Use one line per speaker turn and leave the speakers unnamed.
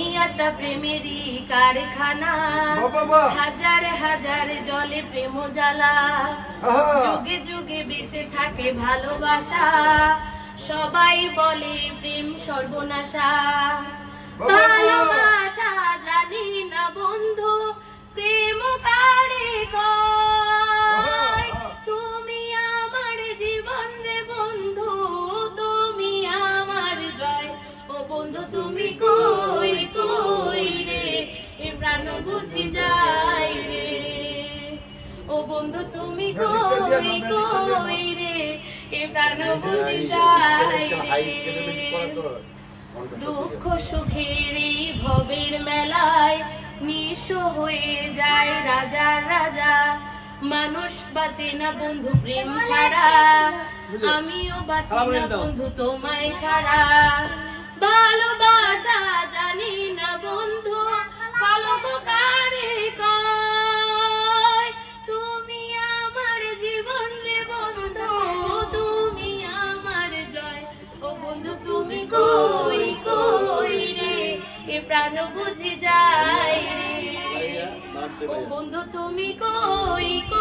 দুনিয়াটা প্রেমেরই কারখানা, হাজার হাজার জলে প্রেম জ্বালা, যুগে যুগে বেঁচে থাকে ভালোবাসা, সবাই বলে প্রেম সর্বনাশা। ভালোবাসা জানি না বন্ধু প্রেম কারে কয়, তুমি আমার জীবন রে বন্ধু, তুমি আমার জয়। ও বন্ধু তুমি কই কই রে, এ প্রাণ বুঝি যায় রে। ও বন্ধু তুমি কই কই রে, এ প্রাণ বুঝি যায় রে। দুঃখ সুখের এই ভবের মেলায় নিঃস্ব হয়ে যায় রাজার রাজা, মানুষ বাঁচে না বন্ধু প্রেম ছাড়া, আমিও বাঁচি না বন্ধু তোমায় ছাড়া। ভালোবাসা জানি না বন্ধু কলঙ্ক কারে কয়, তুমি আমার জীবন রে বন্ধু, তুমি আমার জয়। ও বন্ধু তুমি কই কই রে, এ প্রাণ বুঝি যায় রে। ও বন্ধু তুমি কই কই